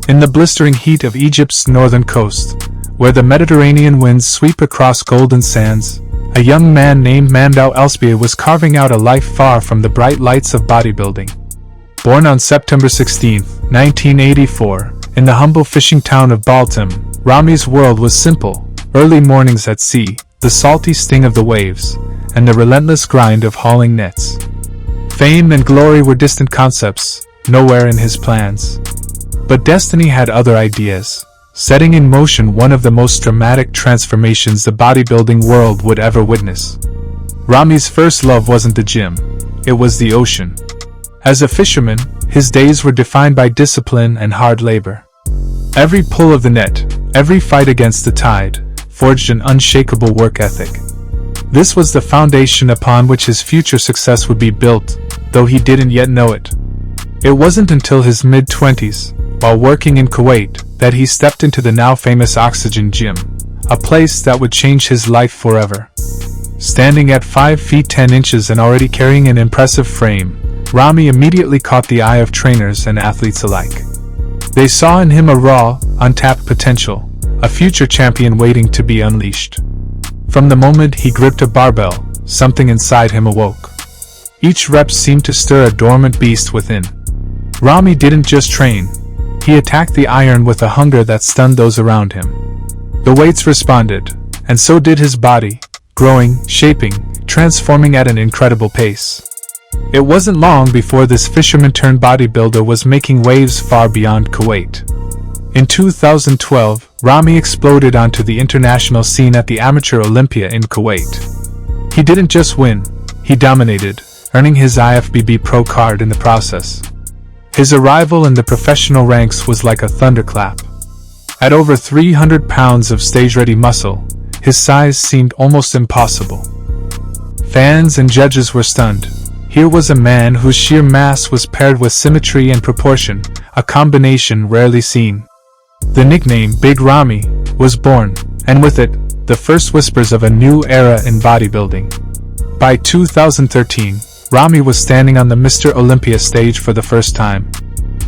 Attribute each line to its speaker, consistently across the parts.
Speaker 1: In the blistering heat of Egypt's northern coast, where the Mediterranean winds sweep across golden sands, a young man named Mamdouh Elssbiay was carving out a life far from the bright lights of bodybuilding. Born on September 16, 1984, in the humble fishing town of Baltim, Ramy's world was simple: early mornings at sea, the salty sting of the waves, and the relentless grind of hauling nets. Fame and glory were distant concepts, nowhere in his plans. But destiny had other ideas, setting in motion one of the most dramatic transformations the bodybuilding world would ever witness. Ramy's first love wasn't the gym, it was the ocean. As a fisherman, his days were defined by discipline and hard labor. Every pull of the net, every fight against the tide, forged an unshakable work ethic. This was the foundation upon which his future success would be built, though he didn't yet know it. It wasn't until his mid-20s, while working in Kuwait, that he stepped into the now famous Oxygen Gym, a place that would change his life forever. Standing at 5 feet 10 inches and already carrying an impressive frame, Ramy immediately caught the eye of trainers and athletes alike. They saw in him a raw, untapped potential, a future champion waiting to be unleashed. From the moment he gripped a barbell, something inside him awoke. Each rep seemed to stir a dormant beast within. Ramy didn't just train, he attacked the iron with a hunger that stunned those around him. The weights responded, and so did his body, growing, shaping, transforming at an incredible pace. It wasn't long before this fisherman-turned-bodybuilder was making waves far beyond Kuwait. In 2012, Ramy exploded onto the international scene at the amateur Olympia in Kuwait. He didn't just win, he dominated, earning his IFBB Pro card in the process. His arrival in the professional ranks was like a thunderclap. At over 300 pounds of stage-ready muscle, his size seemed almost impossible. Fans and judges were stunned. Here was a man whose sheer mass was paired with symmetry and proportion, a combination rarely seen. The nickname Big Ramy was born, and with it, the first whispers of a new era in bodybuilding. By 2013, Ramy was standing on the Mr. Olympia stage for the first time.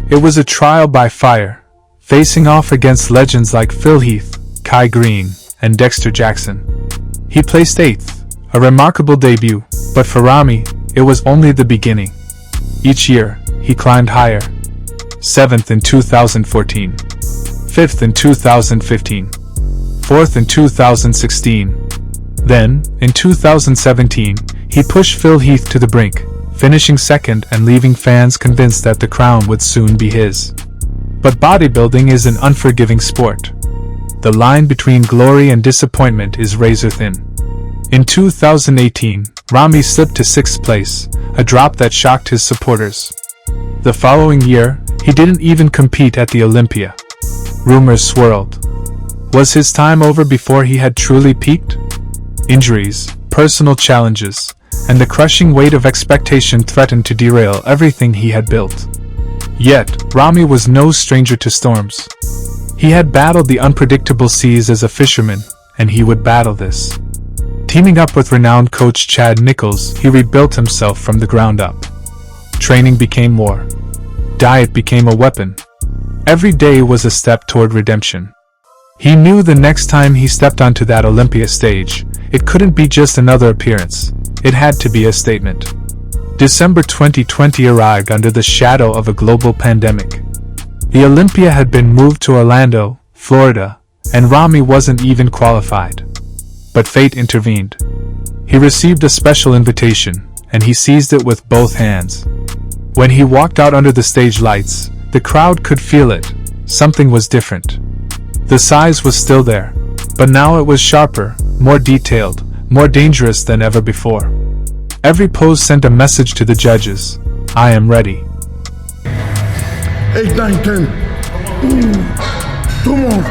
Speaker 1: It was a trial by fire, facing off against legends like Phil Heath, Kai Green, and Dexter Jackson. He placed 8th, a remarkable debut, but for Ramy, it was only the beginning. Each year, he climbed higher. 7th in 2014, 5th in 2015, 4th in 2016. Then, in 2017, he pushed Phil Heath to the brink, finishing 2nd and leaving fans convinced that the crown would soon be his. But bodybuilding is an unforgiving sport. The line between glory and disappointment is razor thin. In 2018, Ramy slipped to 6th place, a drop that shocked his supporters. The following year, he didn't even compete at the Olympia. Rumors swirled. Was his time over before he had truly peaked? Injuries, personal challenges, and the crushing weight of expectation threatened to derail everything he had built. Yet, Ramy was no stranger to storms. He had battled the unpredictable seas as a fisherman, and he would battle this. Teaming up with renowned coach Chad Nichols, he rebuilt himself from the ground up. Training became war. Diet became a weapon. Every day was a step toward redemption. He knew the next time he stepped onto that Olympia stage, it couldn't be just another appearance. It had to be a statement. December 2020 arrived under the shadow of a global pandemic. The Olympia had been moved to Orlando, Florida, and Ramy wasn't even qualified. But fate intervened. He received a special invitation, and he seized it with both hands. When he walked out under the stage lights, the crowd could feel it. Something was different. The size was still there, but now it was sharper, more detailed, more dangerous than ever before. Every pose sent a message to the judges. I am ready.
Speaker 2: 8, 9, 10. 2 more.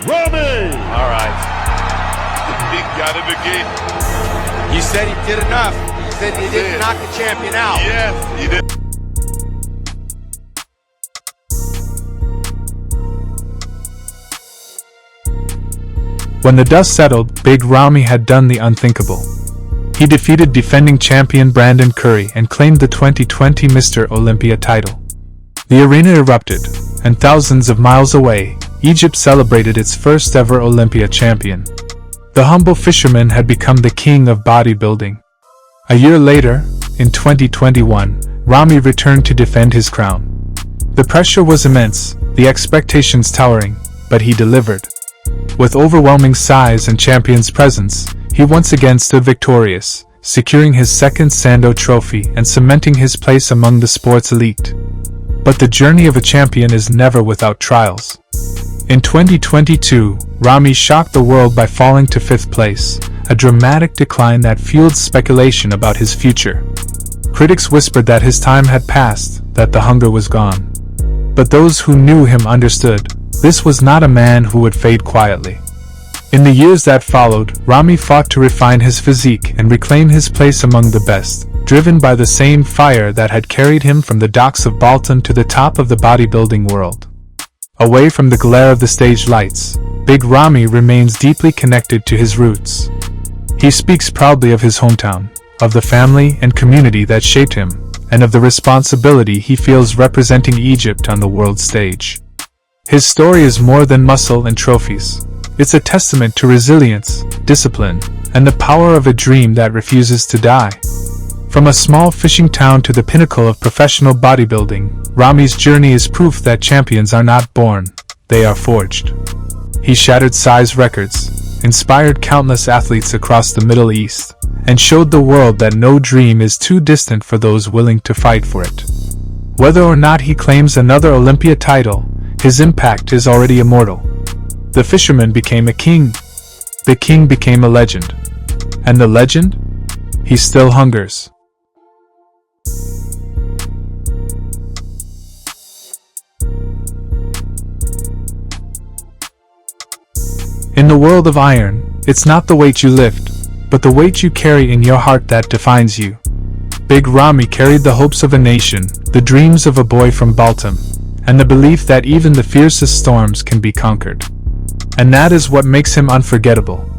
Speaker 3: Ramy! All right. He got him again.
Speaker 4: You said he did enough. You said he didn't knock the champion out.
Speaker 3: Yes, he did.
Speaker 1: When the dust settled, Big Ramy had done the unthinkable. He defeated defending champion Brandon Curry and claimed the 2020 Mr. Olympia title. The arena erupted, and thousands of miles away, Egypt celebrated its first ever Olympia champion. The humble fisherman had become the king of bodybuilding. A year later, in 2021, Ramy returned to defend his crown. The pressure was immense, the expectations towering, but he delivered. With overwhelming size and champion's presence, he once again stood victorious, securing his second Sandow trophy and cementing his place among the sport's elite. But the journey of a champion is never without trials. In 2022, Ramy shocked the world by falling to 5th place, a dramatic decline that fueled speculation about his future. Critics whispered that his time had passed, that the hunger was gone. But those who knew him understood, this was not a man who would fade quietly. In the years that followed, Ramy fought to refine his physique and reclaim his place among the best, driven by the same fire that had carried him from the docks of Baltim to the top of the bodybuilding world. Away from the glare of the stage lights, Big Ramy remains deeply connected to his roots. He speaks proudly of his hometown, of the family and community that shaped him, and of the responsibility he feels representing Egypt on the world stage. His story is more than muscle and trophies. It's a testament to resilience, discipline, and the power of a dream that refuses to die. From a small fishing town to the pinnacle of professional bodybuilding, Ramy's journey is proof that champions are not born, they are forged. He shattered size records, inspired countless athletes across the Middle East, and showed the world that no dream is too distant for those willing to fight for it. Whether or not he claims another Olympia title, his impact is already immortal. The fisherman became a king. The king became a legend. And the legend? He still hungers. In the world of iron, it's not the weight you lift, but the weight you carry in your heart that defines you. Big Ramy carried the hopes of a nation, the dreams of a boy from Baltim, and the belief that even the fiercest storms can be conquered. And that is what makes him unforgettable.